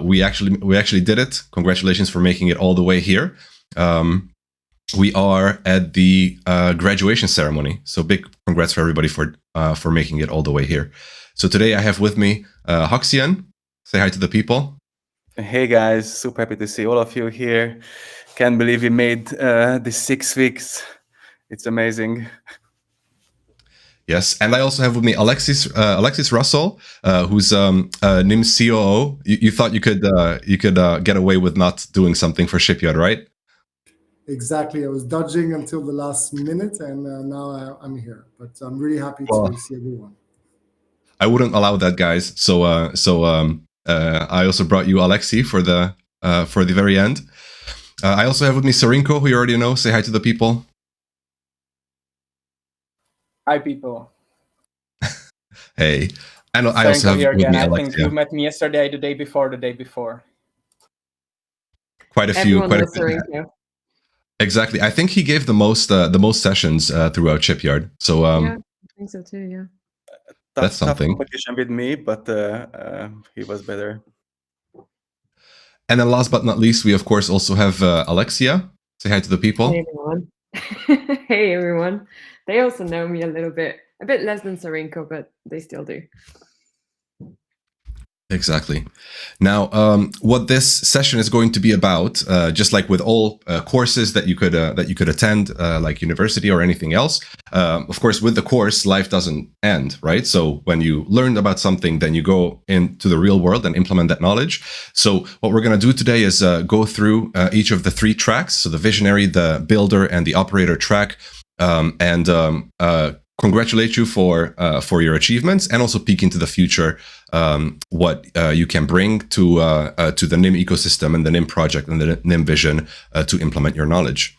We actually did it. Congratulations for making it all the way here. We are at the graduation ceremony, so big congrats for everybody for making it all the way here. So today I have with me Hoxian. Say hi to the people. Hey guys, super happy to see all of you here. Can't believe we made this 6 weeks. It's amazing. Yes, and I also have with me Alexis Russell, who's NIM's COO. You thought you could get away with not doing something for Shipyard, right? Exactly. I was dodging until the last minute, and now I'm here. But I'm really happy to see everyone. I wouldn't allow that, guys. So I also brought you Alexi for the very end. I also have with me Sarinko, who you already know. Say hi to the people. Hi, people. Hey. And I also have with me again. Alexia. I think you met me yesterday, the day before. Quite a few. Sarinko. Exactly. I think he gave the most sessions throughout Shipyard. So yeah, I think so too. Yeah. That's something. Tough competition with me, but he was better. And then last but not least, we of course also have Alexia. Say hi to the people. Hey everyone. Hey everyone. They also know me a bit less than Sarinko, but they still do. Exactly. Now, what this session is going to be about, just like with all courses that you could attend, like university or anything else, of course, with the course, life doesn't end, right? So when you learn about something, then you go into the real world and implement that knowledge. So what we're going to do today is go through each of the 3 tracks, so the visionary, the builder, and the operator track, and congratulate you for your achievements, and also peek into the future, what you can bring to the NIM ecosystem and the NIM project and the NIM vision to implement your knowledge.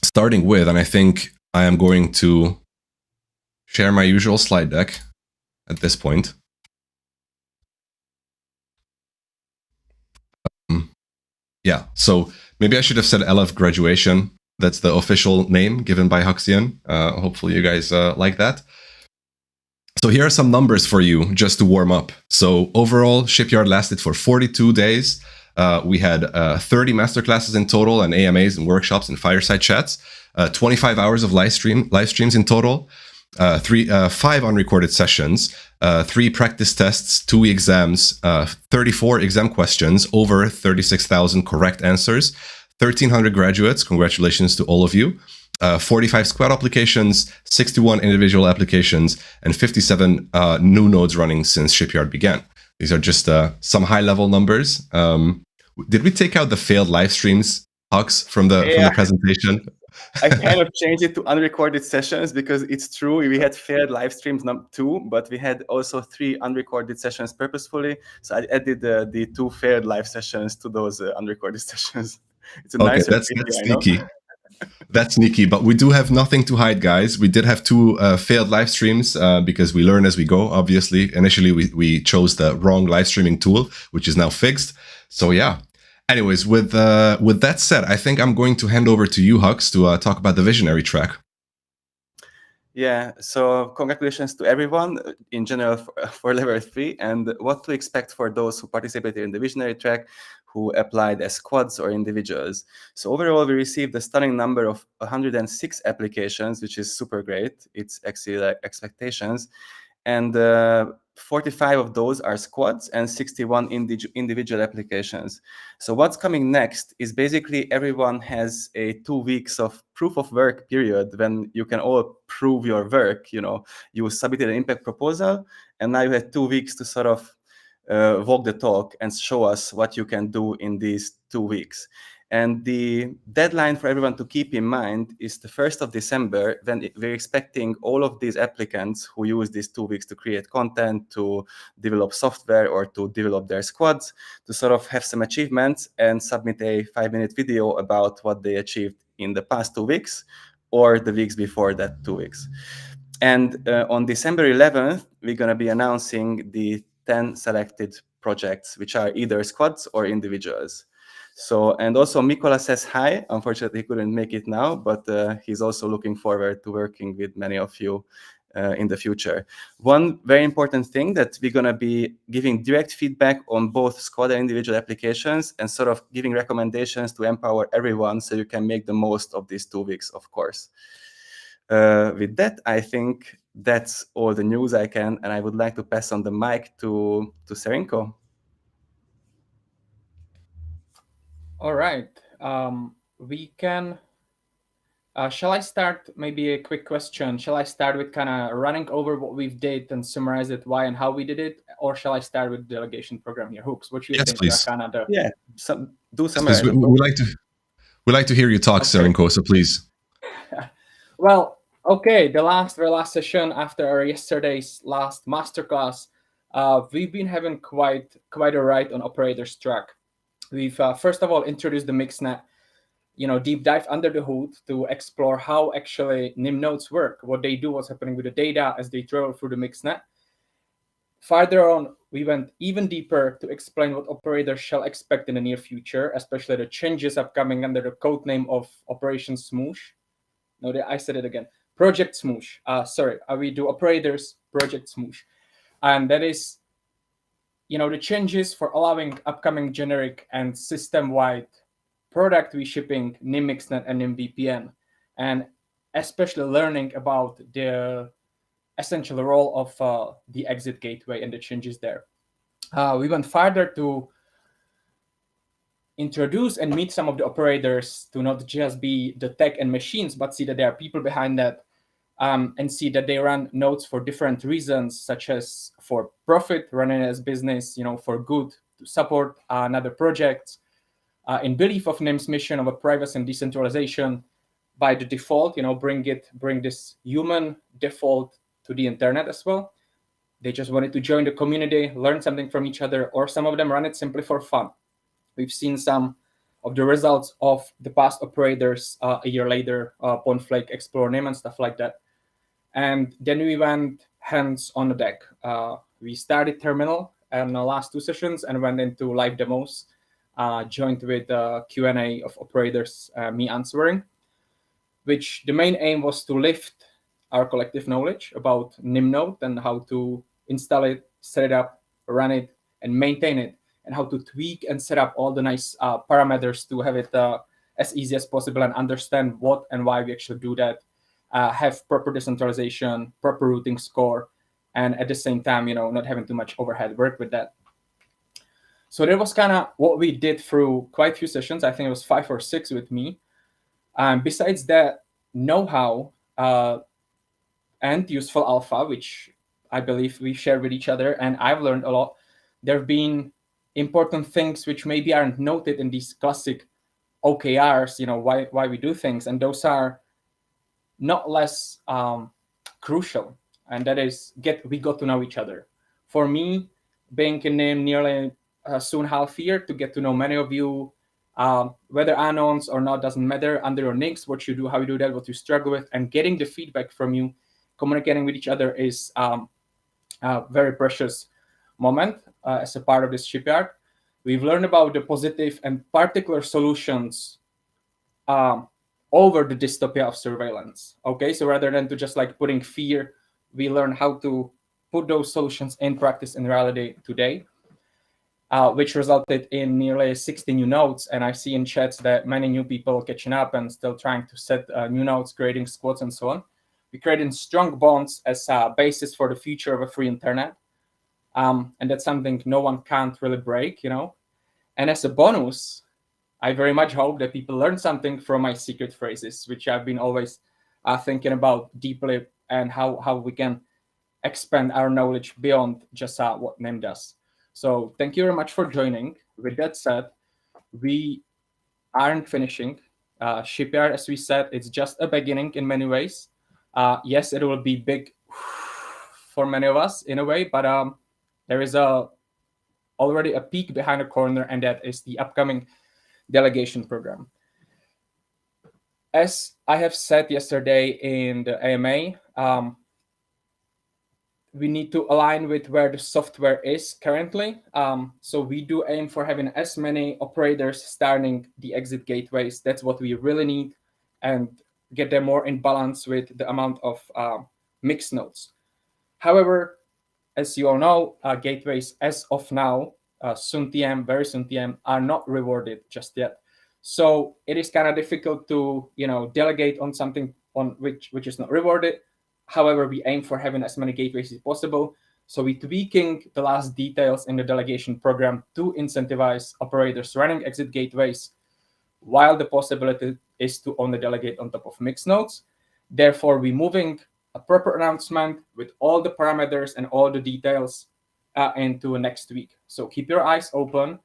Starting with, and I think I am going to share my usual slide deck at this point. Yeah, so maybe I should have said LF graduation. That's the official name given by Hoxian. Hopefully you guys like that. So here are some numbers for you just to warm up. So overall, Shipyard lasted for 42 days. We had 30 masterclasses in total, and AMAs and workshops and fireside chats. 25 hours of live streams in total. 5 unrecorded sessions. 3 practice tests, 2 exams, 34 exam questions, over 36,000 correct answers. 1,300 graduates, congratulations to all of you. 45 squad applications, 61 individual applications, and 57 new nodes running since Shipyard began. These are just some high-level numbers. Did we take out the failed live streams, Hux, from the presentation? I kind of changed it to unrecorded sessions because it's true, we had failed live streams 2, but we had also 3 unrecorded sessions purposefully. So I added the 2 failed live sessions to those unrecorded sessions. It's a nice that's sneaky. That's sneaky, but we do have nothing to hide, guys. We did have 2 failed live streams because we learn as we go, obviously. Initially, we chose the wrong live streaming tool, which is now fixed. So yeah. Anyways, with that said, I think I'm going to hand over to you, Hux, to talk about the visionary track. Yeah, so congratulations to everyone in general for level 3, and what to expect for those who participated in the visionary track, who applied as squads or individuals. So overall, we received a stunning number of 106 applications, which is super great. It's actually like expectations. And 45 of those are squads and 61 individual applications. So what's coming next is basically everyone has a 2 weeks of proof of work period when you can all prove your work. You submitted an impact proposal, and now you have 2 weeks to sort of walk the talk and show us what you can do in these 2 weeks. And the deadline for everyone to keep in mind is the 1st of December, when we're expecting all of these applicants who use these 2 weeks to create content, to develop software, or to develop their squads, to sort of have some achievements and submit a 5-minute video about what they achieved in the past 2 weeks or the weeks before that 2 weeks. And on December 11th, we're going to be announcing the 10 selected projects, which are either squads or individuals. So, and also Mikola says hi. Unfortunately, he couldn't make it now, but he's also looking forward to working with many of you in the future. One very important thing that we're going to be giving direct feedback on both squad and individual applications, and sort of giving recommendations to empower everyone so you can make the most of these 2 weeks, of course. With that, I think that's all the news I can, and I would like to pass on the mic to Serinko. All right. We can. Shall I start? Maybe a quick question. Shall I start with kind of running over what we've did and summarize it, why and how we did it, or shall I start with the delegation program here? Hoops, what do you Yes, think? please. Yeah, do some. Please, we like to hear you talk, Okay. Serinko, so please. Well, okay, the very last session after our yesterday's last masterclass, we've been having quite a ride on operators track. We've first of all introduced the mixnet, deep dive under the hood to explore how actually NIM nodes work, what they do, what's happening with the data as they travel through the mixnet. Farther on, we went even deeper to explain what operators shall expect in the near future, especially the changes upcoming under the code name of Operation Smoosh. No, I said it again. Project Smoosh. We do operators, Project Smoosh. And that is, the changes for allowing upcoming generic and system-wide product we shipping NIM Mixnet and NIM VPN, and especially learning about the essential role of the exit gateway and the changes there. We went further to introduce and meet some of the operators to not just be the tech and machines, but see that there are people behind that, and see that they run nodes for different reasons, such as for profit, running as business, for good, to support another project, in belief of NIM's mission of a privacy and decentralization. By the default, bring this human default to the internet as well. They just wanted to join the community, learn something from each other, or some of them run it simply for fun. We've seen some of the results of the past operators a year later, Bonflake, Explore NIM, and stuff like that. And then we went hands on the deck. We started terminal in the last 2 sessions and went into live demos, joined with Q&A of operators, me answering, which the main aim was to lift our collective knowledge about NIM node and how to install it, set it up, run it, and maintain it, and how to tweak and set up all the nice parameters to have it as easy as possible and understand what and why we actually do that, have proper decentralization, proper routing score, and at the same time, not having too much overhead work with that. So that was kind of what we did through quite a few sessions. I think it was 5 or 6 with me. Besides that know-how and useful alpha, which I believe we share with each other, and I've learned a lot, there have been important things which maybe aren't noted in these classic OKRs, why we do things, and those are not less crucial, and that is we got to know each other. For me, being in NIM nearly soon half year, to get to know many of you, whether anons or not doesn't matter, under your nicks, what you do, how you do that, what you struggle with, and getting the feedback from you, communicating with each other is a very precious moment as a part of this shipyard. We've learned about the positive and particular solutions over the dystopia of surveillance. Okay, so rather than to just putting fear, we learn how to put those solutions in practice in reality today, which resulted in nearly 60 new nodes. And I see in chats that many new people catching up and still trying to set new nodes, creating squads and so on. We created strong bonds as a basis for the future of a free internet. And that's something no one can't really break, And as a bonus, I very much hope that people learn something from my secret phrases, which I've been always thinking about deeply, and how we can expand our knowledge beyond just what NIM does. So thank you very much for joining. With that said, we aren't finishing. Shipyard, as we said, it's just a beginning in many ways. Yes, it will be big for many of us in a way, but there is already a peak behind the corner, and that is the upcoming delegation program. As I have said yesterday in the AMA, we need to align with where the software is currently. So we do aim for having as many operators starting the exit gateways. That's what we really need, and get them more in balance with the amount of mixed nodes. However, as you all know, gateways as of now, soon TM, very soon TM, are not rewarded just yet. So it is kind of difficult to delegate on something on which is not rewarded. However, we aim for having as many gateways as possible. So we're tweaking the last details in the delegation program to incentivize operators running exit gateways, while the possibility is to only delegate on top of mixed nodes. Therefore, we're moving a proper announcement with all the parameters and all the details into next week. So keep your eyes open.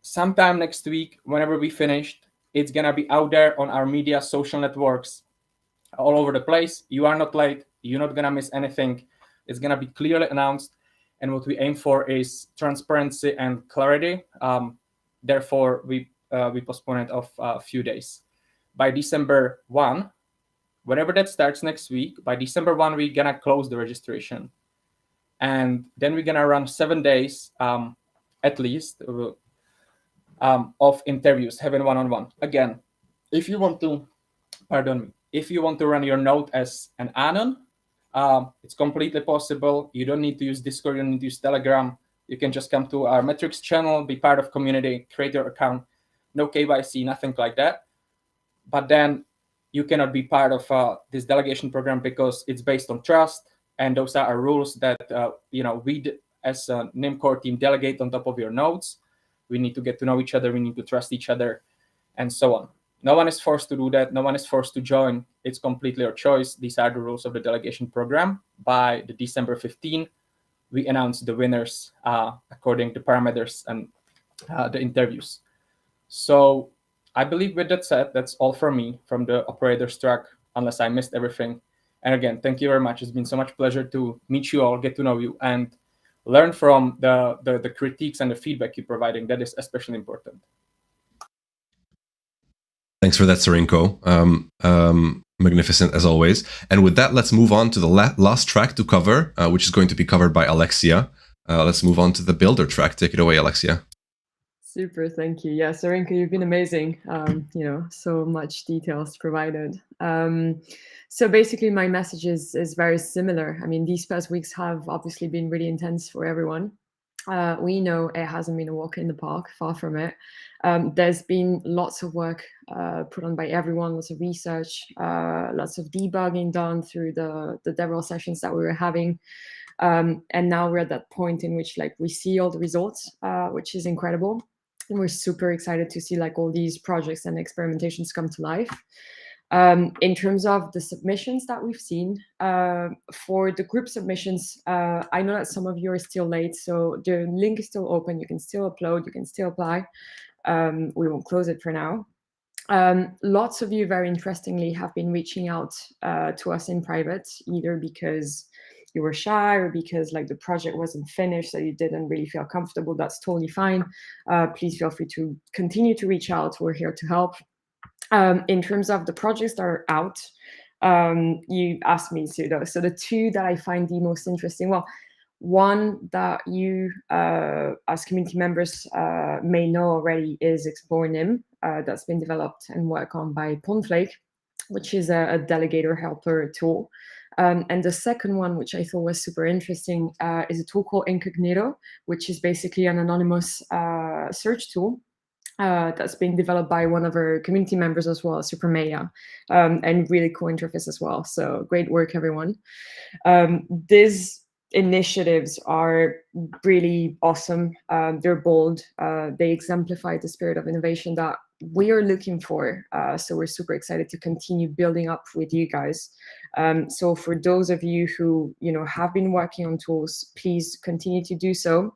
Sometime next week, whenever we finished, it's going to be out there on our media social networks all over the place. You are not late. You're not going to miss anything. It's going to be clearly announced. And what we aim for is transparency and clarity. Therefore, we postpone it of a few days. By December 1, whenever that starts next week, by December 1, we're going to close the registration. And then we're going to run 7 days, at least, of interviews, having one-on-one. Again, if you want to run your node as an anon, it's completely possible. You don't need to use Discord, you don't need to use Telegram. You can just come to our metrics channel, be part of community, create your account. No KYC, nothing like that. But then you cannot be part of this delegation program because it's based on trust. And those are our rules that we as a NIM core team delegate on top of your nodes. We need to get to know each other. We need to trust each other, and so on. No one is forced to do that. No one is forced to join. It's completely your choice. These are the rules of the delegation program. By the December 15, we announce the winners according to parameters and the interviews. So I believe with that said, that's all from me, from the operator's track, unless I missed everything. And again, thank you very much. It's been so much pleasure to meet you all, get to know you, and learn from the critiques and the feedback you're providing. That is especially important. Thanks for that, Sarinko. Magnificent as always. And with that, let's move on to the last track to cover, which is going to be covered by Alexia. Let's move on to the builder track. Take it away, Alexia. Super, thank you. Yeah, Sarinko, you've been amazing. So much details provided. So basically, my message is very similar. I mean, these past weeks have obviously been really intense for everyone. We know it hasn't been a walk in the park, far from it. There's been lots of work put on by everyone, lots of research, lots of debugging done through the DevRel sessions that we were having. And now we're at that point in which we see all the results, which is incredible. And we're super excited to see all these projects and experimentations come to life. In terms of the submissions that we've seen, for the group submissions, I know that some of you are still late, so the link is still open. You can still upload, you can still apply. We won't close it for now. Lots of you, very interestingly, have been reaching out to us in private, either because you were shy or because the project wasn't finished, so you didn't really feel comfortable. That's totally fine. Please feel free to continue to reach out. We're here to help. In terms of the projects that are out, you asked me, Sudo. So the two that I find the most interesting, well, one that you as community members may know already is Explore NIM. That's been developed and worked on by Pondflake, which is a delegator helper tool. And the second one, which I thought was super interesting, is a tool called Incognito, which is basically an anonymous search tool. That's being developed by one of our community members as well, Supermaya, and really cool interface as well. So great work, everyone. These initiatives are really awesome. They're bold. They exemplify the spirit of innovation that we are looking for. So we're super excited to continue building up with you guys. So for those of you who have been working on tools, please continue to do so.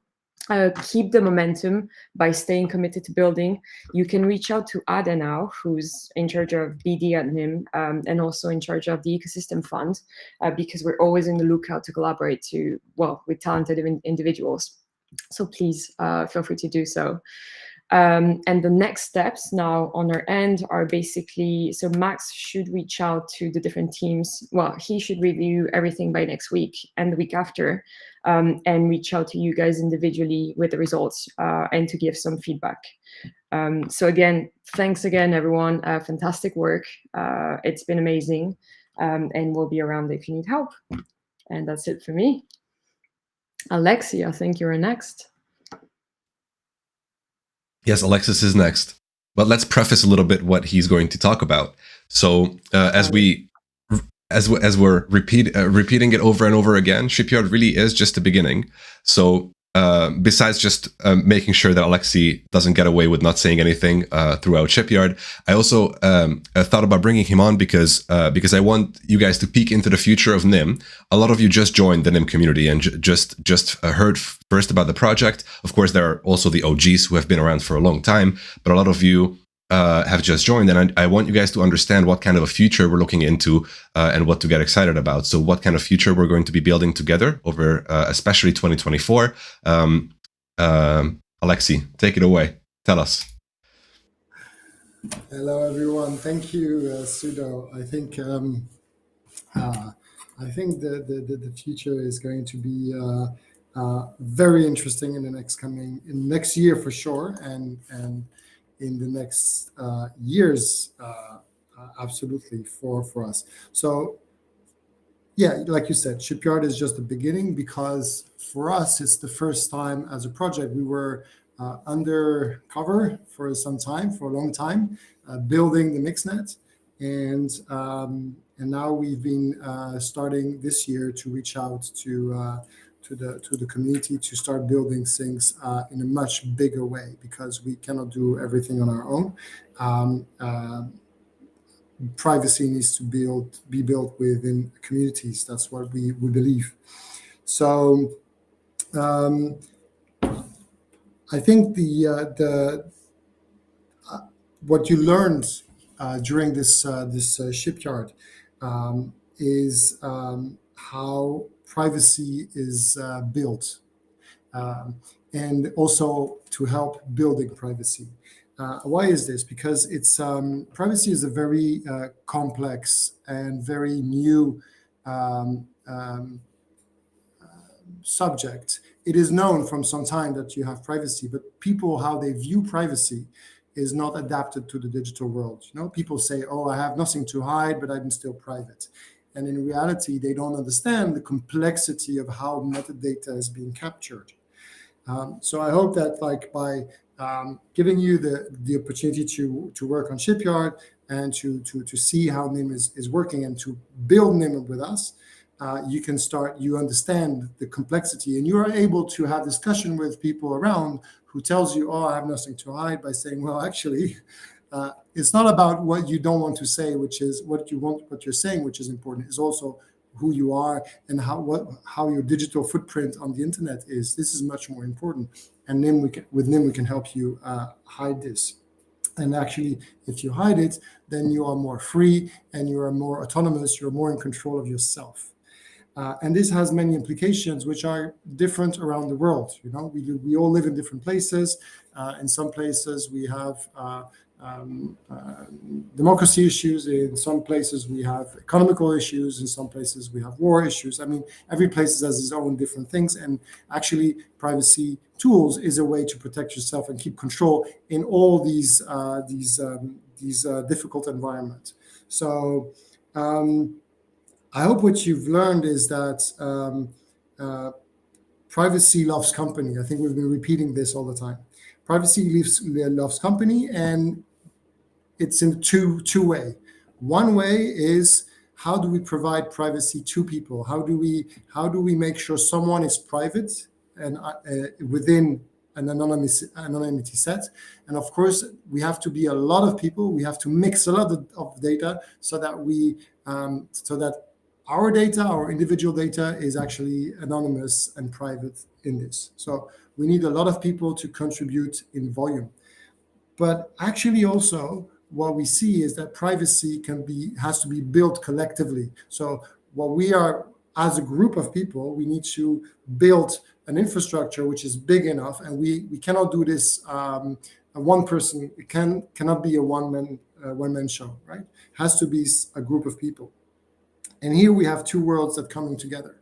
Keep the momentum by staying committed to building. You can reach out to Ada now, who's in charge of BD at NIM, and also in charge of the ecosystem fund, because we're always on the lookout to collaborate with talented individuals. So please feel free to do so. And the next steps now on our end are basically, so Max should reach out to the different teams. Well, he should review everything by next week and the week after, and reach out to you guys individually with the results and to give some feedback. So again, thanks again, everyone. Fantastic work. It's been amazing. and we'll be around if you need help. And that's it for me. Alexi, I think you're next. Yes, Alexis is next. But let's preface a little bit what he's going to talk about. So as we're repeating it over and over again, Shipyard really is just the beginning. So besides just making sure that Alexi doesn't get away with not saying anything throughout Shipyard, I also thought about bringing him on because I want you guys to peek into the future of NIM. A lot of you just joined the NIM community and just heard first about the project. Of course, there are also the OGs who have been around for a long time, but a lot of you have just joined, and I want you guys to understand what kind of a future we're looking into and what to get excited about. So what kind of future we're going to be building together over especially 2024. Alexi, take it away. Tell us. Hello, everyone. Thank you, Sudo. I think the future is going to be very interesting in the next year for sure, and in the next years, absolutely for us. So yeah, like you said, Shipyard is just the beginning, because for us, it's the first time as a project. We were undercover for some time, for a long time, building the mixnet. And now we've been starting this year to reach out to the community to start building things in a much bigger way, because we cannot do everything on our own. Privacy needs to be built within communities. That's what we believe. So I think what you learned during this Shipyard is how privacy is built, and also to help building privacy. Why is this? Because it's privacy is a very complex and very new subject. It is known from some time that you have privacy, but people, how they view privacy is not adapted to the digital world. You know, people say, "Oh, I have nothing to hide, but I'm still private." And in reality, they don't understand the complexity of how metadata is being captured. So I hope that, like, by giving you the opportunity to work on Shipyard and to see how NIM is working and to build NIM with us, you understand the complexity, and you are able to have discussion with people around who tells you, "Oh, I have nothing to hide," by saying, "Well, actually, it's not about what you don't want to say, which is what you're saying, which is important. It's also who you are and how your digital footprint on the internet is. This is much more important." And with NIM, we can help you hide this. And actually, if you hide it, then you are more free and you are more autonomous. You're more in control of yourself. And this has many implications which are different around the world. You know, we all live in different places. In some places we have democracy issues. In some places we have economical issues. In some places we have war issues. I mean, every place has its own different things. And actually, privacy tools is a way to protect yourself and keep control in all these difficult environments. So I hope what you've learned is that privacy loves company. I think we've been repeating this all the time. Privacy loves company, and it's in two way. One way is, how do we provide privacy to people? How do we make sure someone is private and within an anonymity set? And of course, we have to be a lot of people. We have to mix a lot of data so that our data, our individual data, is actually anonymous and private in this. So we need a lot of people to contribute in volume. But actually also, what we see is that privacy has to be built collectively. So what we are, as a group of people, we need to build an infrastructure which is big enough, and we cannot do this one person. It cannot be a one man show, right? It has to be a group of people. And here we have two worlds that coming together.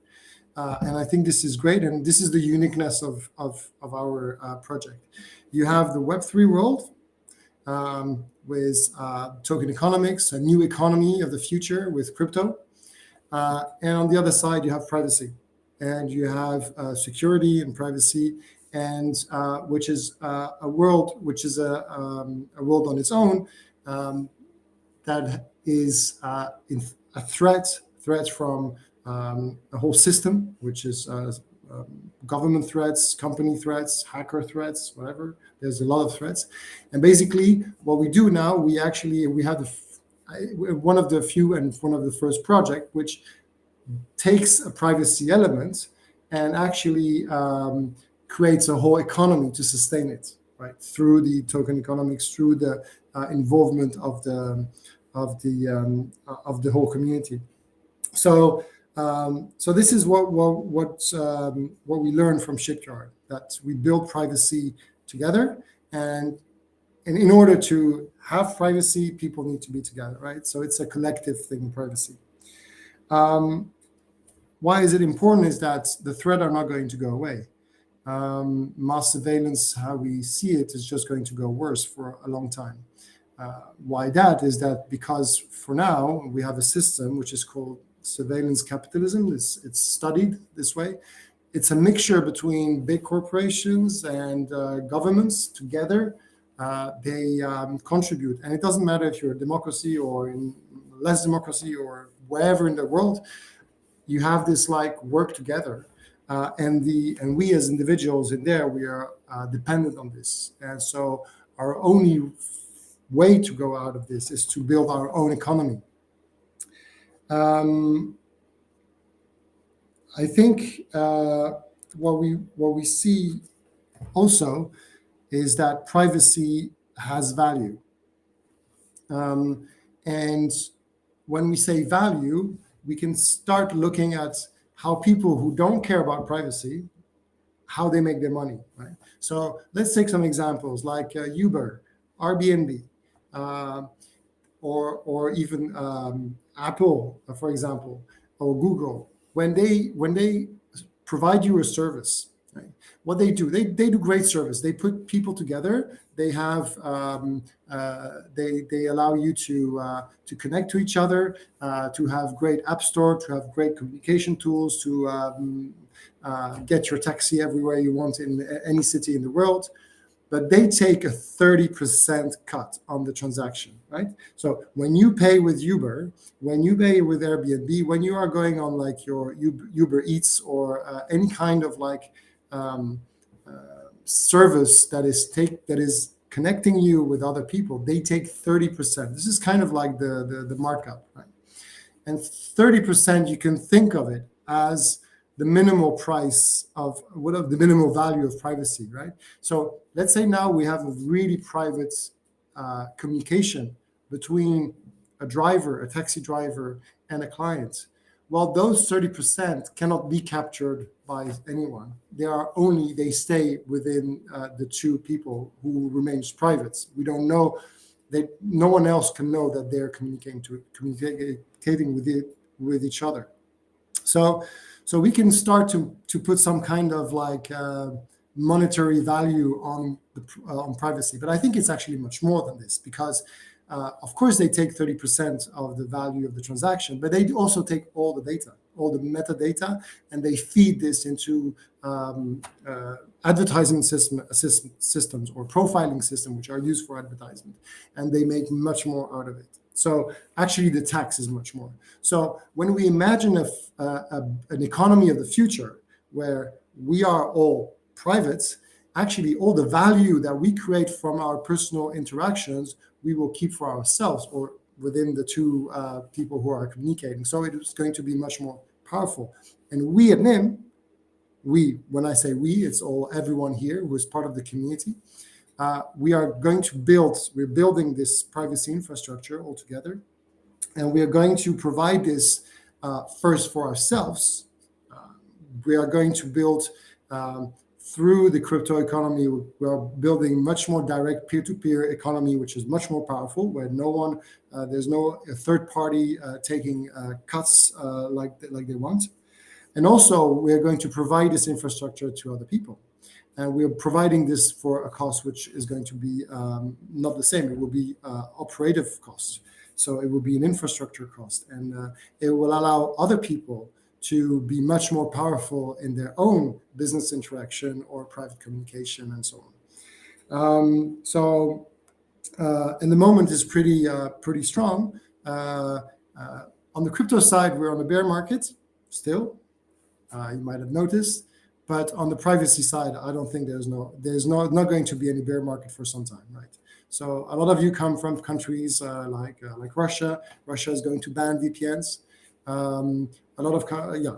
And I think this is great, and this is the uniqueness of our project. You have the Web3 world, with token economics, a new economy of the future with crypto. And on the other side, you have privacy, and you have security and privacy, and which is a world a world on its own, that is a threat from a whole system, which is government threats, company threats, hacker threats, whatever. There's a lot of threats. And basically what we do now, we have one of the few and one of the first project which takes a privacy element and actually creates a whole economy to sustain it, right? Through the token economics, through the involvement of the whole community. So this is what we learned from Shipyard, that we build privacy together, and in order to have privacy, people need to be together, right? So it's a collective thing, privacy. Why is it important? Is that the threat are not going to go away. Mass surveillance, how we see it, is just going to go worse for a long time. Why that? Is that because for now we have a system which is called surveillance capitalism. It's studied this way. It's a mixture between big corporations and governments together. They contribute, and it doesn't matter if you're a democracy or in less democracy or wherever in the world. You have this like work together, and we as individuals in there, we are dependent on this, and so our only way to go out of this is to build our own economy. I think what we see also is that privacy has value, and when we say value, we can start looking at how people who don't care about privacy, how they make their money, right? So let's take some examples like Uber, Airbnb, or even Apple, for example, or Google. When they provide you a service, right, what they do great service. They put people together. They have they allow you to connect to each other, to have great app store, to have great communication tools, to get your taxi everywhere you want in any city in the world. But they take a 30% cut on the transaction, right? So when you pay with Uber, when you pay with Airbnb, when you are going on like your Uber Eats or any kind of like service that is connecting you with other people, they take 30%. This is kind of like the markup, right? And 30%, you can think of it as the minimal price of the minimal value of privacy, right? So let's say now we have a really private communication between a driver, a taxi driver, and a client. Well, those 30% cannot be captured by anyone. They stay within the two people who remains private. We don't know that no one else can know that they're communicating with each other. So we can start to put some kind of like monetary value on privacy, but I think it's actually much more than this, because of course they take 30% of the value of the transaction, but they also take all the data, all the metadata, and they feed this into advertising systems or profiling systems, which are used for advertisement, and they make much more out of it. So actually the tax is much more. So when we imagine an economy of the future where we are all private, actually all the value that we create from our personal interactions, we will keep for ourselves or within the two people who are communicating. So it is going to be much more powerful. And we at NIM, when I say we, it's everyone here who is part of the community. We're building this privacy infrastructure all together, and we are going to provide this first for ourselves. We are going to build through the crypto economy. We are building much more direct peer-to-peer economy, which is much more powerful, where there's no third party taking cuts like they want. And also, we are going to provide this infrastructure to other people. And we are providing this for a cost which is going to be not the same. It will be operative costs. So it will be an infrastructure cost, and it will allow other people to be much more powerful in their own business interaction or private communication and so on. And the moment is pretty strong. On the crypto side, we're on a bear market still. You might have noticed, but on the privacy side, I don't think there's not going to be any bear market for some time, right? So a lot of you come from countries like Russia. Russia is going to ban VPNs. A lot of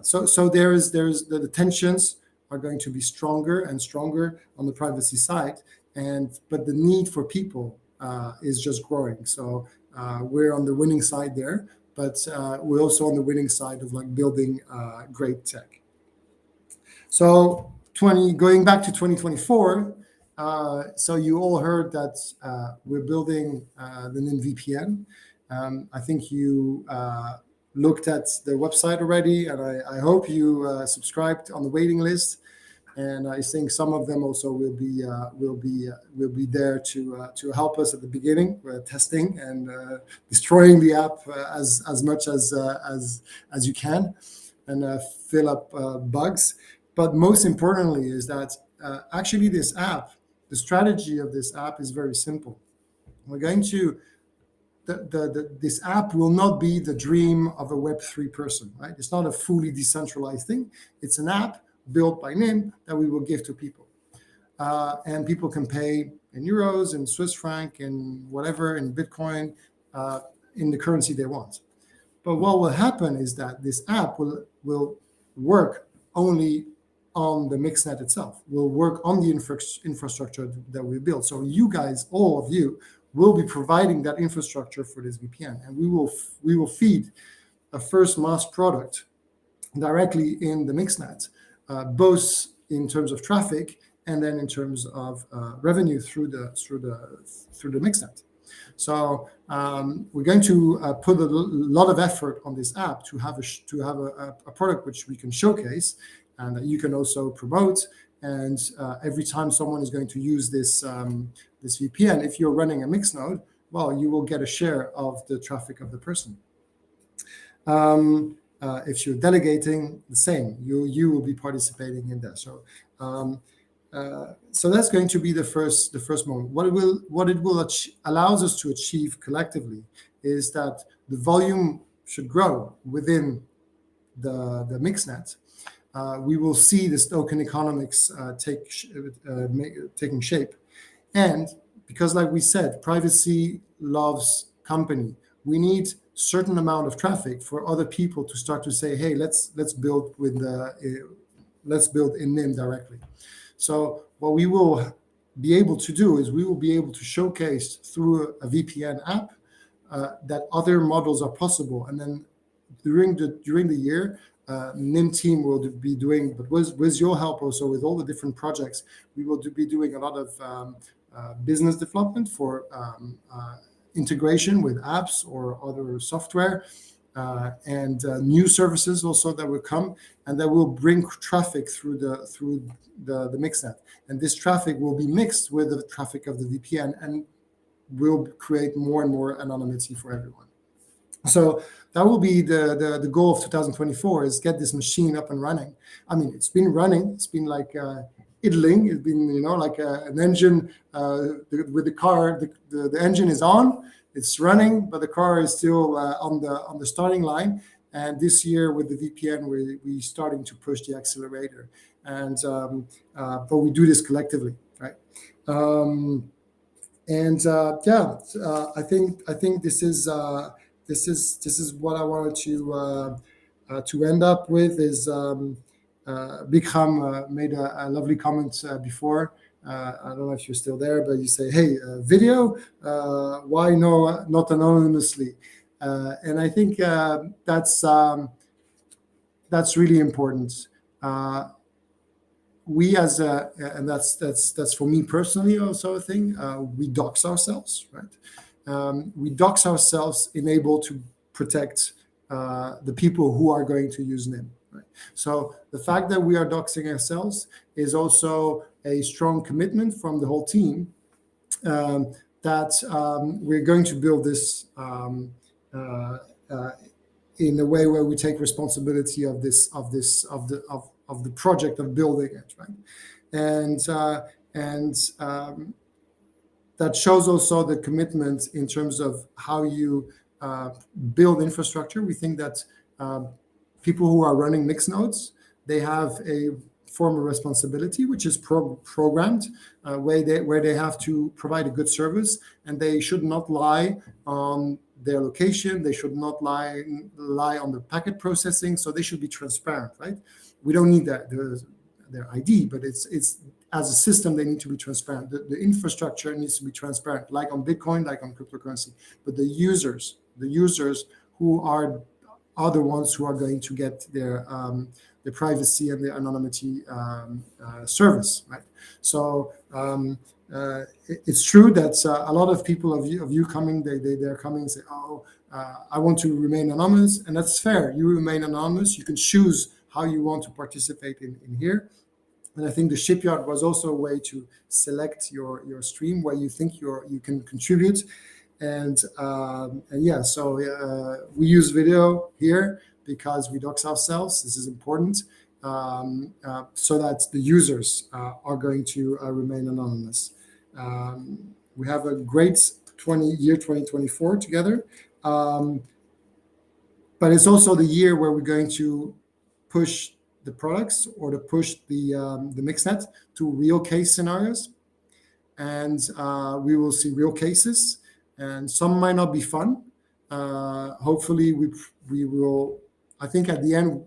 So there's the tensions are going to be stronger and stronger on the privacy side, but the need for people is just growing. So we're on the winning side there, but we're also on the winning side of like building great tech. So going back to 2024, so you all heard that we're building the NIM VPN. I think you looked at the website already, and I hope you subscribed on the waiting list. And I think some of them also will be there to help us at the beginning, testing and destroying the app as much as you can, and fill up bugs. But most importantly is that actually this app, the strategy of this app is very simple. We're going to this app will not be the dream of a Web3 person, right? It's not a fully decentralized thing. It's an app built by NIM that we will give to people. And people can pay in euros, in Swiss franc, in whatever, in Bitcoin, in the currency they want. But what will happen is that this app will work only on the mixnet itself, will work on the infrastructure that we built. So you guys, all of you, will be providing that infrastructure for this VPN, and we will feed a first mass product directly in the mixnet, both in terms of traffic and then in terms of revenue through the mixnet. So we're going to put a lot of effort on this app to have a product which we can showcase and that you can also promote. And every time someone is going to use this VPN, if you're running a mixed node, well, you will get a share of the traffic of the person. If you're delegating, the same. You will be participating in that. So that's going to be the first moment. What it will allows us to achieve collectively is that the volume should grow within the mixnet. We will see this token economics taking shape. And because, like we said, privacy loves company. We need certain amount of traffic for other people to start to say, hey, let's build in NIM directly. So what we will be able to do is we will be able to showcase through a VPN app that other models are possible. And then during the year, NIM team will be doing, but with your help also with all the different projects, we will be doing a lot of business development for integration with apps or other software, and new services also that will come, and that will bring traffic through the mixnet. And this traffic will be mixed with the traffic of the VPN and will create more and more anonymity for everyone. So that will be the goal of 2024, is get this machine up and running. I mean, it's been running. It's been like idling. It's been, like an engine with the car. The engine is on. It's running, but the car is still on the starting line. And this year with the VPN, we're starting to push the accelerator. And but we do this collectively, right? I think this is what I wanted to end up with. Is Bikram made a lovely comment before. I don't know if you're still there, but you say, hey, video, why not anonymously? And I think that's really important. We and that's for me personally also a thing, we dox ourselves, right? We dox ourselves able to protect the people who are going to use NIM. Right? So the fact that we are doxing ourselves is also a strong commitment from the whole team that we're going to build this in a way where we take responsibility of the project of building it, right? And that shows also the commitment in terms of how you build infrastructure. We think that people who are running mixed nodes, they have a form of responsibility, which is programmed, where they have to provide a good service, and they should not lie on their location. They should not lie on the packet processing. So they should be transparent, right? We don't need their ID, but it's as a system, they need to be transparent. The infrastructure needs to be transparent, like on Bitcoin, like on cryptocurrency. But the users who are the ones who are going to get their privacy and their anonymity service, right? So it's true that a lot of people of you coming, they're coming and say, oh, I want to remain anonymous, and that's fair. You remain anonymous. You can choose how you want to participate in here. And I think the Shipyard was also a way to select your stream where you think you can contribute. And yeah, so we use video here because we dox ourselves. This is important, so that the users are going to remain anonymous. We have a great year 2024 together, but it's also the year where we're going to push the products or to push the mixnet to real case scenarios, and we will see real cases. And some might not be fun. Hopefully, we will. I think at the end,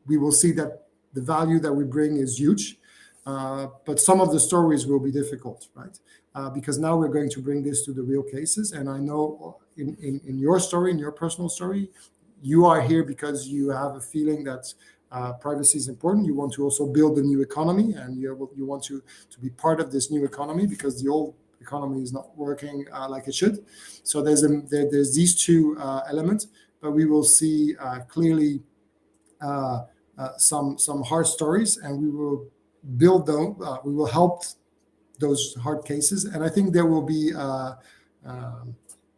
we will see that the value that we bring is huge. But some of the stories will be difficult, right? Because now we're going to bring this to the real cases. And I know in your story, in your personal story, you are here because you have a feeling that privacy is important. You want to also build a new economy, and you want to be part of this new economy because the old economy is not working like it should. So there's these two elements, but we will see clearly some hard stories, and we will build them. We will help those hard cases, and I think there will be.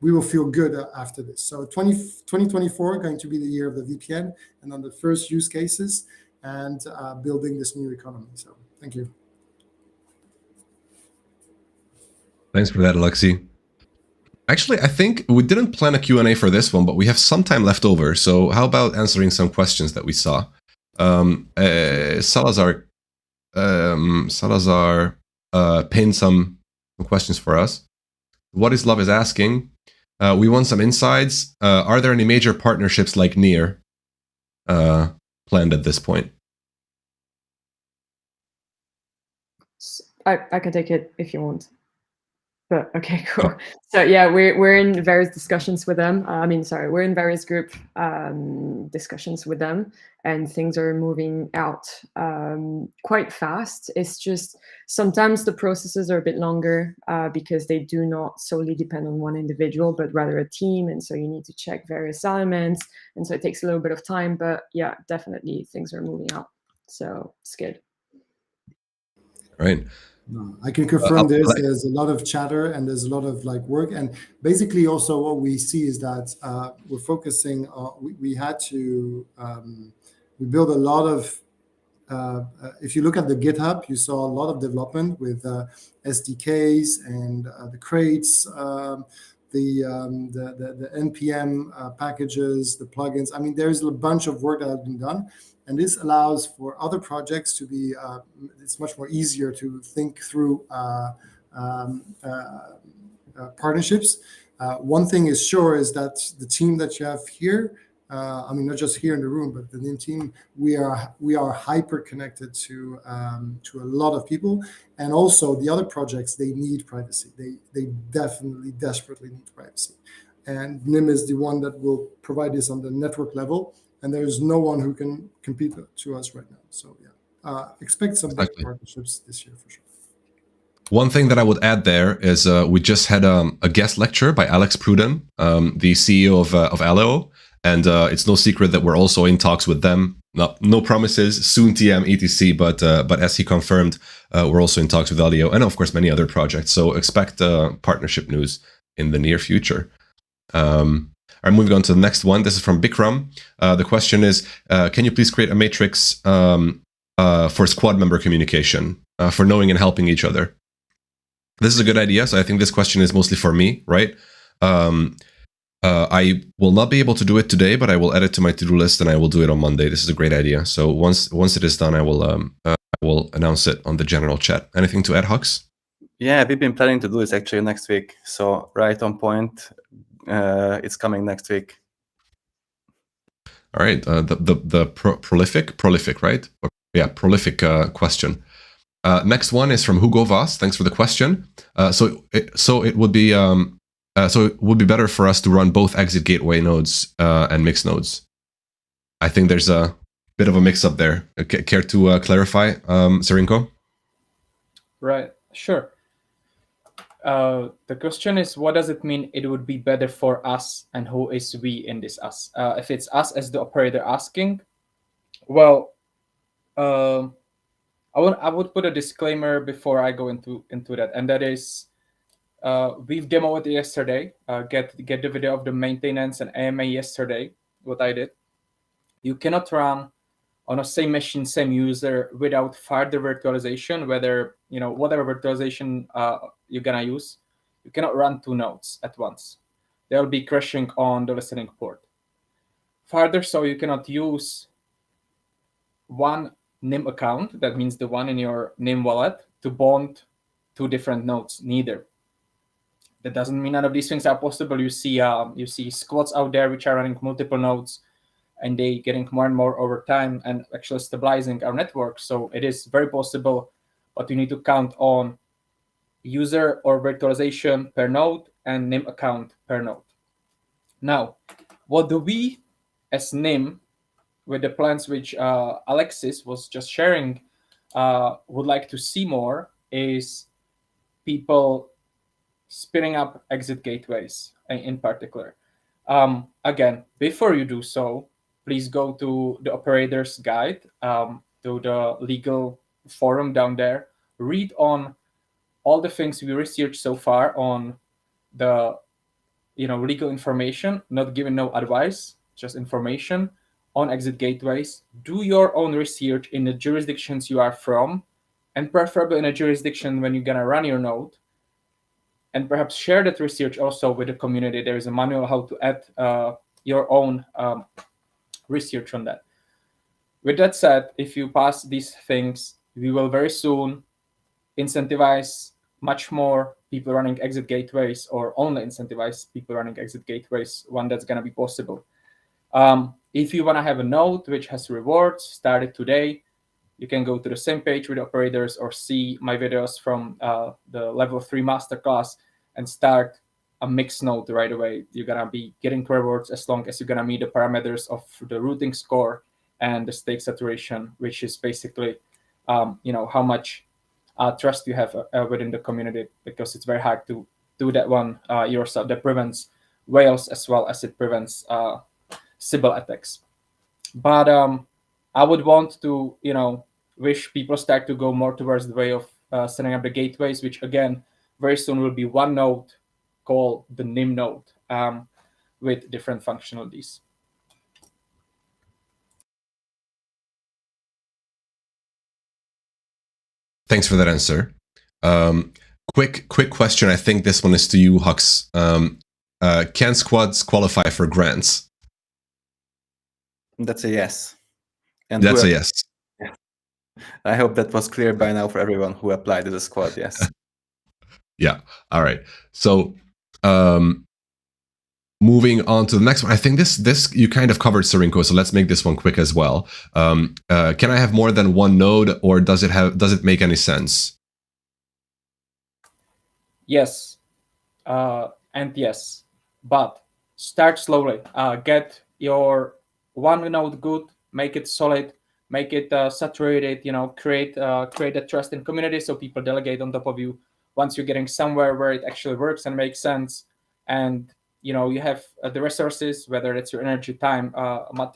We will feel good after this. So 2024 going to be the year of the VPN and on the first use cases and building this new economy. So thank you. Thanks for that, Alexi. Actually, I think we didn't plan a Q&A for this one, but we have some time left over. So how about answering some questions that we saw? Salazar pinned some questions for us. What is Love is asking, we want some insights. Are there any major partnerships like Near planned at this point? I can take it if you want. But okay, cool. So yeah, we're in various discussions with them. We're in various group discussions with them, and things are moving out quite fast. It's just sometimes the processes are a bit longer because they do not solely depend on one individual, but rather a team, and so you need to check various elements, and so it takes a little bit of time. But yeah, definitely things are moving out. So it's good. Right. No, I can confirm there's a lot of chatter and there's a lot of work, and basically also what we see is that we're focusing on, we had to we build a lot of if you look at the GitHub, you saw a lot of development with SDKs and the crates, the npm packages, the plugins. I mean, there's a bunch of work that has been done. And this allows for other projects to be, it's much more easier to think through partnerships. One thing is sure is that the team that you have here, not just here in the room, but the NIM team, we are hyper connected to a lot of people. And also the other projects, they need privacy. They definitely, desperately need privacy. And NIM is the one that will provide this on the network level. And there's no one who can compete to us right now. So yeah, expect some big partnerships this year for sure. One thing that I would add there is we just had a guest lecture by Alex Pruden, the CEO of Aleo, and it's no secret that we're also in talks with them. No promises, soon TM etc. But as he confirmed, we're also in talks with Aleo and of course many other projects. So expect partnership news in the near future. All right, moving on to the next one. This is from Bikram. The question is, can you please create a matrix for squad member communication, for knowing and helping each other? This is a good idea. So I think this question is mostly for me, right? I will not be able to do it today, but I will add it to my to-do list and I will do it on Monday. This is a great idea. So once it is done, I will announce it on the general chat. Anything to add, Hux? Yeah, we've been planning to do this actually next week. So right on point. It's coming next week. All right. The prolific, right? Yeah, prolific question. Next one is from Hugo Voss. Thanks for the question. So it would be better for us to run both exit gateway nodes and mix nodes. I think there's a bit of a mix-up there. Care to clarify, Serinko? Right. Sure. The question is, what does it mean it would be better for us, and who is we in this us? If it's us as the operator asking, well, I would put a disclaimer before I go into that, and that is, we've demoed it yesterday. Get the video of the maintenance and AMA yesterday, what I did. You cannot run on a same machine, same user without further virtualization, whether, whatever virtualization you're gonna use. You cannot run two nodes at once. They'll be crashing on the listening port. Further, so you cannot use one NIM account, that means the one in your NIM wallet, to bond two different nodes, neither. That doesn't mean none of these things are possible. You see squads out there which are running multiple nodes, and they getting more and more over time and actually stabilizing our network. So it is very possible, but you need to count on user or virtualization per node and NIM account per node. Now, what do we as NIM, with the plans which Alexis was just sharing, would like to see more is people spinning up exit gateways in particular. Again, before you do so, please go to the operator's guide, to the legal forum down there. Read on all the things we researched so far on the legal information, not giving no advice, just information on exit gateways. Do your own research in the jurisdictions you are from, and preferably in a jurisdiction when you're gonna run your node. And perhaps share that research also with the community. There is a manual how to add your own research on that. With that said, if you pass these things, we will very soon incentivize much more people running exit gateways, or only incentivize people running exit gateways, when that's going to be possible. If you want to have a node which has rewards started today, you can go to the same page with operators or see my videos from the level 3 masterclass and start a mixed node right away. You're going to be getting rewards as long as you're going to meet the parameters of the routing score and the stake saturation, which is basically how much trust you have within the community, because it's very hard to do that one yourself. That prevents whales as well as it prevents Sybil attacks. But I would want to, wish people start to go more towards the way of setting up the gateways, which again, very soon will be one node called the NIM node with different functionalities. Thanks for that answer. Quick question. I think this one is to you, Hux. Can squads qualify for grants? That's a yes. And that's a yes. I hope that was clear by now for everyone who applied as a squad. Yes. Yeah. All right. So moving on to the next one. I think this you kind of covered, Serinko, so let's make this one quick as well. Can I have more than one node, or does it make any sense? Yes. And yes. But start slowly. Get your one node good, make it solid, make it saturated, create a trust in community so people delegate on top of you. Once you're getting somewhere where it actually works and makes sense, and you have the resources, whether it's your energy, time,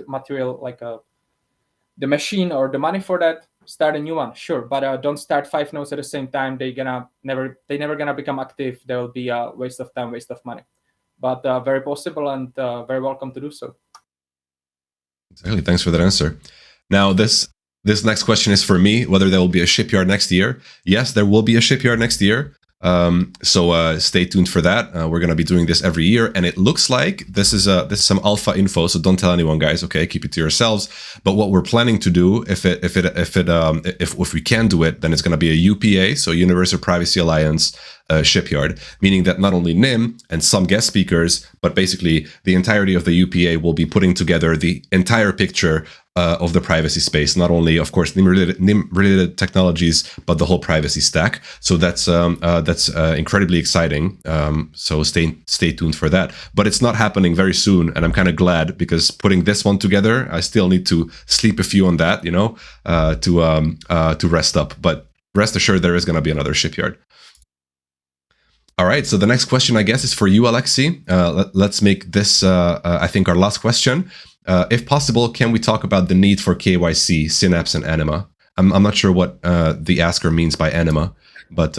material, like the machine or the money for that, start a new one, sure. But don't start 5 nodes at the same time. They never gonna become active. There will be a waste of time, waste of money. but very possible and very welcome to do so. Exactly. Thanks for that answer. Now, this next question is for me, whether there will be a shipyard next year. Yes, there will be a shipyard next year. So stay tuned for that. We're going to be doing this every year, and it looks like this is some alpha info. So don't tell anyone, guys. Okay, keep it to yourselves. But what we're planning to do, if we can do it, then it's going to be a UPA, so Universal Privacy Alliance shipyard, meaning that not only Nim and some guest speakers, but basically the entirety of the UPA will be putting together the entire picture of the privacy space, not only, of course, NIM-related technologies, but the whole privacy stack. So that's incredibly exciting. So stay tuned for that. But it's not happening very soon, and I'm kind of glad, because putting this one together, I still need to sleep a few on that, to rest up. But rest assured, there is going to be another shipyard. All right, so the next question, I guess, is for you, Alexi. Let's make this, I think, our last question. If possible, can we talk about the need for KYC, Synapse, and Anima? I'm not sure what the asker means by Anima, but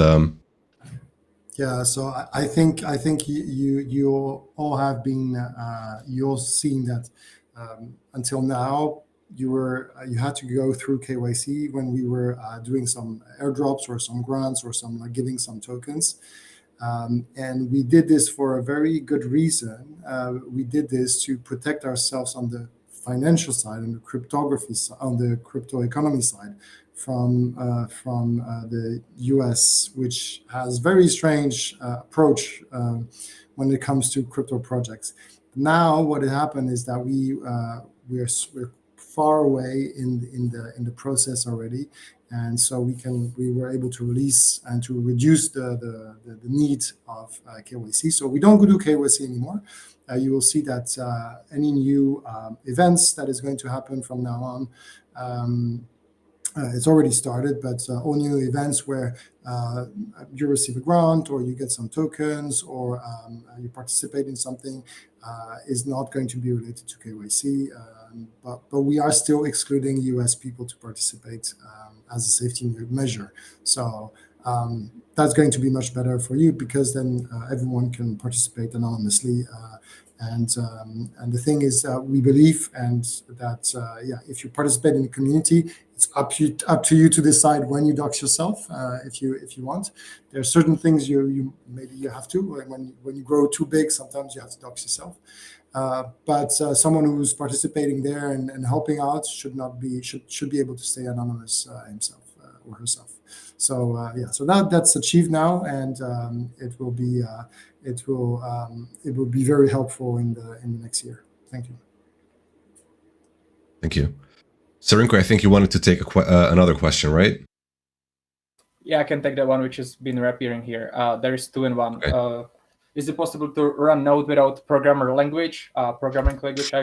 yeah. So I think you all have been you all seen that until now you had to go through KYC when we were doing some airdrops or some grants or some giving some tokens. And we did this for a very good reason. We did this to protect ourselves on the financial side, on the cryptography side, on the crypto economy side, from the US, which has very strange approach when it comes to crypto projects. Now, what had happened is that we're far away in the process already. And so we were able to release and to reduce the need of KYC. So we don't do KYC anymore. You will see that any new events that is going to happen from now on, it's already started, but all new events where you receive a grant or you get some tokens or you participate in something is not going to be related to KYC. But we are still excluding US people to participate as a safety measure. So that's going to be much better for you, because then everyone can participate anonymously. And the thing is, we believe, and that if you participate in the community, it's up to you to decide when you dox yourself, if you want. There are certain things you maybe you have to. When you grow too big, sometimes you have to dox yourself. But someone who's participating there and helping out should be able to stay anonymous himself or herself. So so that's achieved now, and it will be very helpful in the next year. Thank you. Thank you. Sarinko, I think you wanted to take another question, right? Yeah, I can take that one, which has been reappearing here. There is two in one. Okay. Is it possible to run Node without programming language, I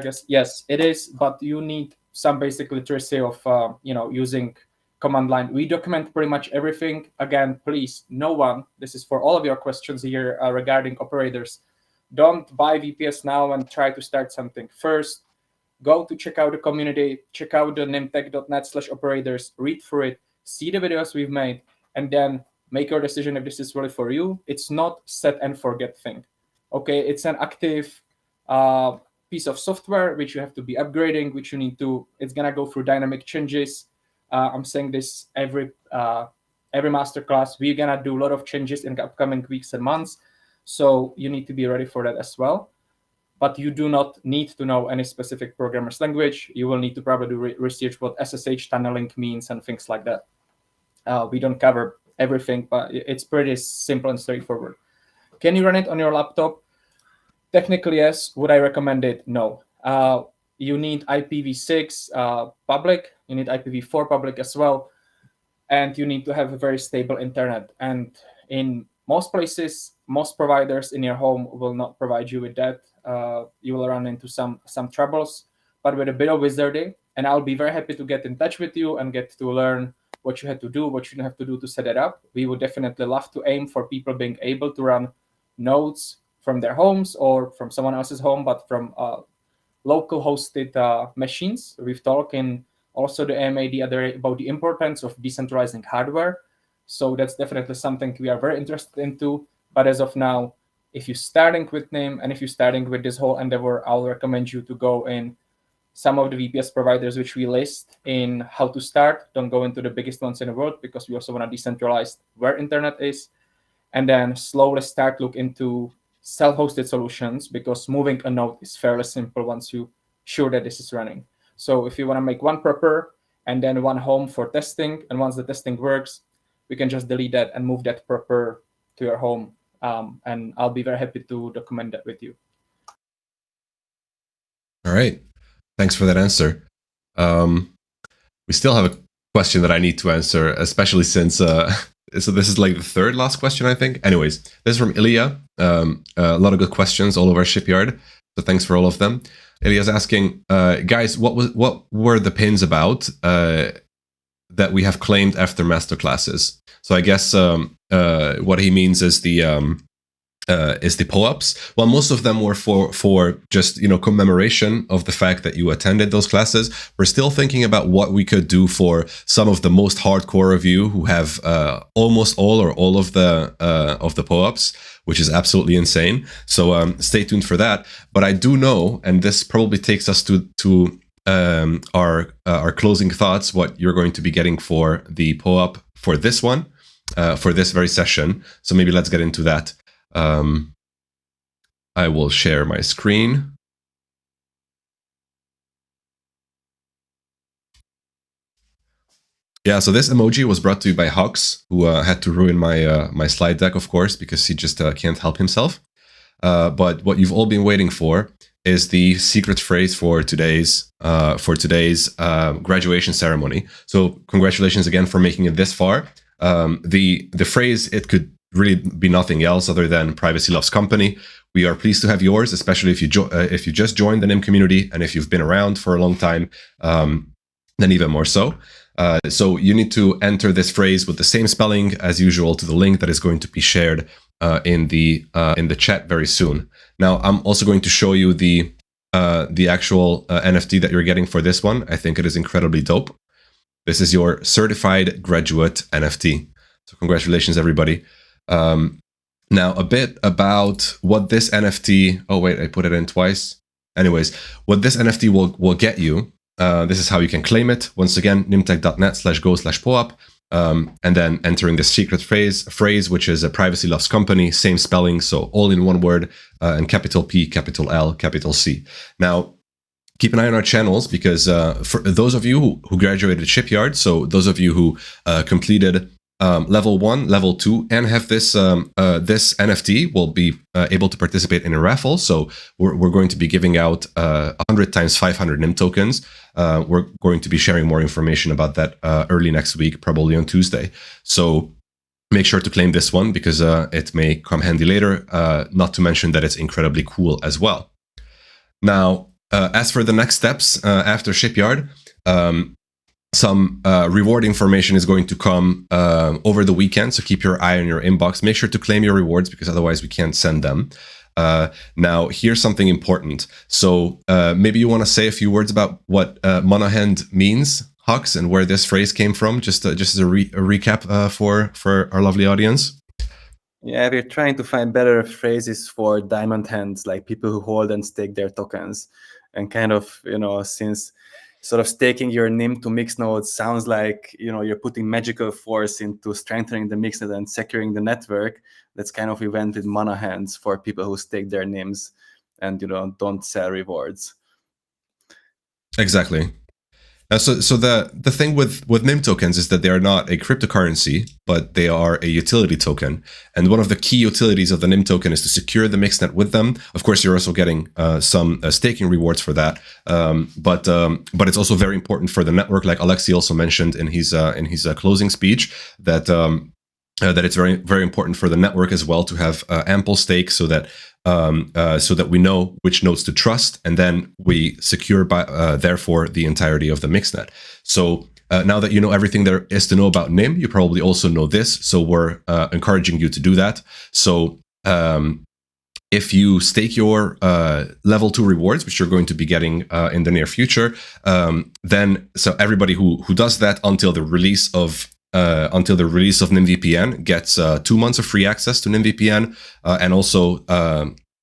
guess? Yes, it is, but you need some basic literacy of, using command line. We document pretty much everything. Again, please, no one, this is for all of your questions here regarding operators. Don't buy VPS now and try to start something. First, go to check out the community, check out the nimtech.net/operators, read through it, see the videos we've made, and then make your decision if this is really for you. It's not set and forget thing. Okay, it's an active piece of software which you have to be upgrading, which you need to, it's gonna go through dynamic changes. I'm saying this every masterclass. We're gonna do a lot of changes in the upcoming weeks and months. So you need to be ready for that as well. But you do not need to know any specific programmer's language. You will need to probably do research what SSH tunneling means and things like that. We don't cover everything, but it's pretty simple and straightforward. Can you run it on your laptop? Technically, yes. Would I recommend it? No. You need IPv6 public. You need IPv4 public as well. And you need to have a very stable internet. And in most places, most providers in your home will not provide you with that. You will run into some troubles. But with a bit of wizardry, and I'll be very happy to get in touch with you and get to learn what you had to do, what you have to do to set it up. We would definitely love to aim for people being able to run nodes from their homes or from someone else's home, but from local hosted machines. We've talked in also the AMA the other day about the importance of decentralizing hardware. So that's definitely something we are very interested into. But as of now, if you're starting with NIM and if you're starting with this whole endeavor, I'll recommend you to go in some of the VPS providers which we list in how to start. Don't go into the biggest ones in the world because we also want to decentralize where internet is. And then slowly start look into self-hosted solutions, because moving a node is fairly simple once you're sure that this is running. So if you want to make one proper and then one home for testing, and once the testing works, we can just delete that and move that proper to your home. And I'll be very happy to document that with you. All right. Thanks for that answer. We still have a question that I need to answer, especially since, so this is like the third last question, I think. Anyways, this is from Ilya. A lot of good questions all over Shipyard. So thanks for all of them. Ilya's asking, guys, what were the pins about that we have claimed after masterclasses? So I guess what he means is the POAPs. Well, most of them were for just, commemoration of the fact that you attended those classes. We're still thinking about what we could do for some of the most hardcore of you who have almost all or all of the POAPs, which is absolutely insane. So stay tuned for that. But I do know, and this probably takes us to our closing thoughts, what you're going to be getting for the POAP for this one, for this very session. So maybe let's get into that. I will share my screen. Yeah, so this emoji was brought to you by Hux, who had to ruin my slide deck, of course, because he just can't help himself. But what you've all been waiting for is the secret phrase for today's graduation ceremony. So congratulations again for making it this far. The phrase, it could really be nothing else other than privacy loves company. We are pleased to have yours, especially if you just joined the NIM community and if you've been around for a long time, then even more so. So you need to enter this phrase with the same spelling as usual to the link that is going to be shared in the chat very soon. Now I'm also going to show you the actual NFT that you're getting for this one. I think it is incredibly dope. This is your certified graduate NFT. So congratulations, everybody. Now a bit about what this NFT, oh wait, I put it in twice. Anyways, what this NFT will get you, this is how you can claim it. Once again, nimtech.net/go/POAP, and then entering the secret phrase, which is a privacy loves company, same spelling, so all in one word, and capital P, capital L, capital C. Now, keep an eye on our channels, because for those of you who graduated Shipyard, so those of you who completed level 1, level 2, and have this this NFT, will be able to participate in a raffle. So we're going to be giving out 100 times 500 NIM tokens. We're going to be sharing more information about that early next week, probably on Tuesday. So make sure to claim this one, because it may come handy later, not to mention that it's incredibly cool as well. Now, as for the next steps after Shipyard, some reward information is going to come over the weekend, so keep your eye on your inbox. Make sure to claim your rewards, because otherwise we can't send them. Now, here's something important. So maybe you want to say a few words about what monohand means, Hux, and where this phrase came from, just as a recap for our lovely audience. Yeah, we're trying to find better phrases for diamond hands, like people who hold and stake their tokens. And kind of, since sort of staking your NIM to mix nodes sounds like, you're putting magical force into strengthening the mixnet and securing the network, that's kind of we went with mono hands for people who stake their NIMs and, don't sell rewards. Exactly. So the thing with NIM tokens is that they are not a cryptocurrency, but they are a utility token. And one of the key utilities of the NIM token is to secure the mixnet with them. Of course, you're also getting some staking rewards for that. But it's also very important for the network, like Alexei also mentioned in his closing speech, that it's very, very important for the network as well to have ample stake, so that we know which nodes to trust, and then we secure therefore the entirety of the mixnet. So now that you know everything there is to know about NIM, you probably also know this. So we're encouraging you to do that. So if you stake your level 2 rewards, which you're going to be getting in the near future, then so everybody who does that until the release of until the release of NimVPN gets 2 months of free access to NimVPN, and also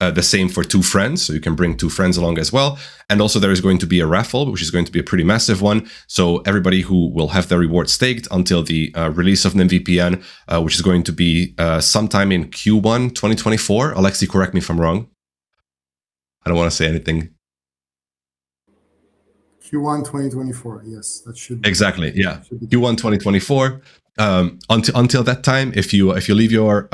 the same for 2 friends, so you can bring 2 friends along as well. And also there is going to be a raffle, which is going to be a pretty massive one. So everybody who will have their reward staked until the release of NimVPN, which is going to be sometime in Q1 2024. Alexi, correct me if I'm wrong. I don't want to say anything. Q1 2024. Yes, that should be. Exactly. Yeah. Q1 2024. Until that time, if you leave your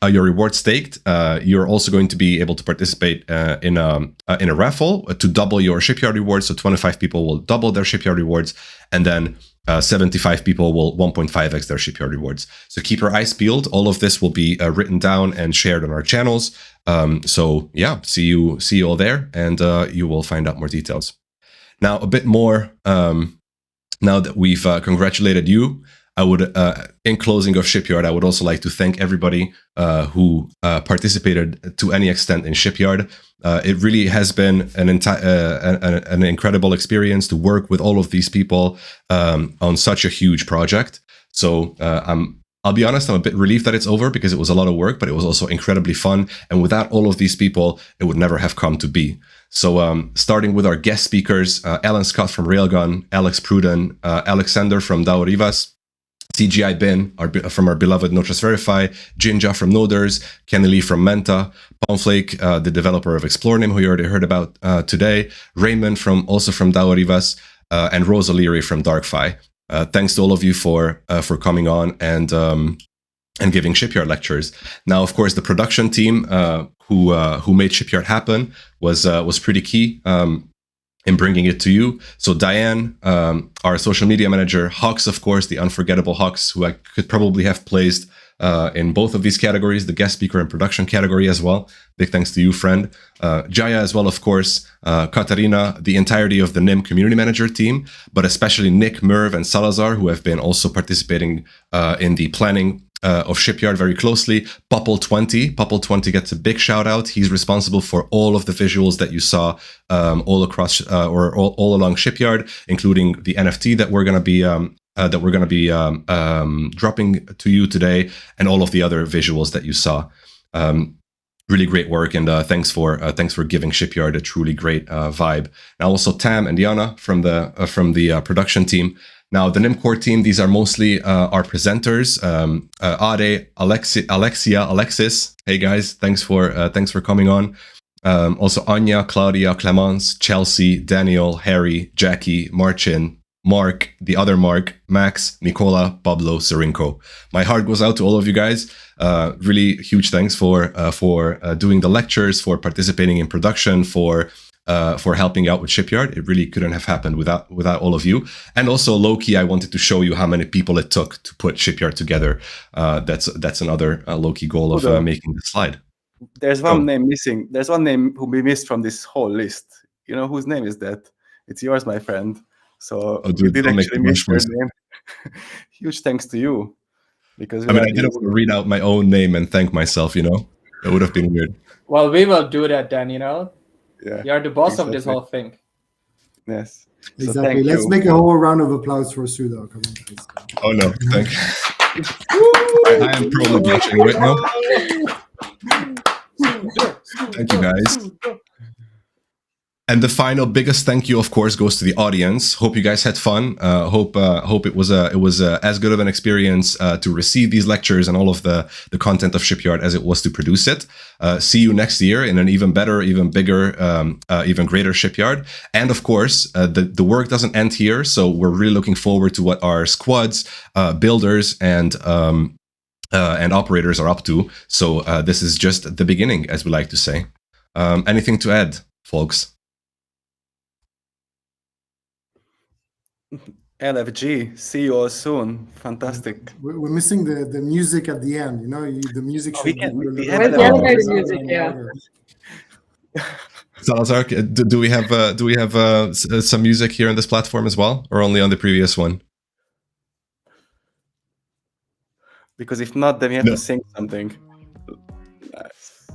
reward staked, you're also going to be able to participate in a raffle to double your Shipyard rewards. So 25 people will double their Shipyard rewards, and then 75 people will 1.5x their Shipyard rewards. So keep your eyes peeled. All of this will be written down and shared on our channels. So yeah, see you all there, and you will find out more details. Now, a bit more. Now that we've congratulated you, I would, in closing of Shipyard, I would also like to thank everybody who participated to any extent in Shipyard. It really has been an incredible experience to work with all of these people on such a huge project. So I'll be honest, I'm a bit relieved that it's over, because it was a lot of work, but it was also incredibly fun. And without all of these people, it would never have come to be. So starting with our guest speakers, Alan Scott from Railgun, Alex Pruden, Alexander from DAO Rivas, CGI Bin from our beloved Notrust Verify, Jinja from Noders, Kenny Lee from Menta, Palmflake, the developer of Explorenim, who you already heard about today, Raymond also from DAO Rivas, and Rose O'Leary from DarkFi. Thanks to all of you for coming on and giving Shipyard lectures. Now, of course, the production team who made Shipyard happen was pretty key in bringing it to you. So Diane, our social media manager, Hux, of course, the unforgettable Hux, who I could probably have placed in both of these categories, the guest speaker and production category as well. Big thanks to you, friend. Jaya as well, of course. Katarina, the entirety of the NIM community manager team, but especially Nick, Merv, and Salazar, who have been also participating in the planning of Shipyard very closely. Popple20 gets a big shout out. He's responsible for all of the visuals that you saw all across or all along Shipyard, including the NFT that we're going to be dropping to you today, and all of the other visuals that you saw. Really great work, and thanks for giving Shipyard a truly great vibe. Now also Tam and Diana from the production team. Now, the NIM core team, these are mostly our presenters. Ade, Alexia, Alexis. Hey guys, thanks for coming on. Also Anya, Claudia, Clemence, Chelsea, Daniel, Harry, Jackie, Marcin, Mark, the other Mark, Max, Nicola, Pablo, Serinko. My heart goes out to all of you guys. Really huge thanks for doing the lectures, for participating in production, for helping out with Shipyard. It really couldn't have happened without all of you. And also, low-key, I wanted to show you how many people it took to put Shipyard together. That's another low-key goal of making the slide. There's one name missing. There's one name who we missed from this whole list. You know whose name is that? It's yours, my friend. So we did actually miss your name. Huge thanks to you. Because I didn't want to read out my own name and thank myself, It would have been weird. Well, we will do that then, Yeah, you're the boss of this whole thing. Yes. Exactly. So let's make a whole round of applause for Sudo. Come on, guys. Oh no, thank you. I am probably blushing right now. Thank you, guys. And the final biggest thank you, of course, goes to the audience. Hope you guys had fun. Hope it was as good of an experience to receive these lectures and all of the content of Shipyard as it was to produce it. See you next year in an even better, even bigger, even greater Shipyard. And of course, the work doesn't end here. So we're really looking forward to what our squads, builders, and operators are up to. So this is just the beginning, as we like to say. Anything to add, folks? LFG, see you all soon. Fantastic. We're missing the music at the end. The music should we have the elevator music, yeah. Salazar, do we have some music here on this platform as well, or only on the previous one? Because if not, then we have to sing something. Nice.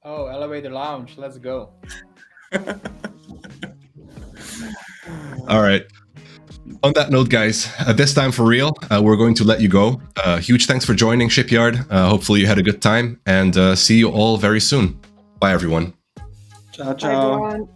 Oh, elevator lounge. Let's go. All right. On that note, guys, this time for real, we're going to let you go. Huge thanks for joining Shipyard. Hopefully you had a good time, and see you all very soon. Bye, everyone. Ciao, Bye, ciao. everyone.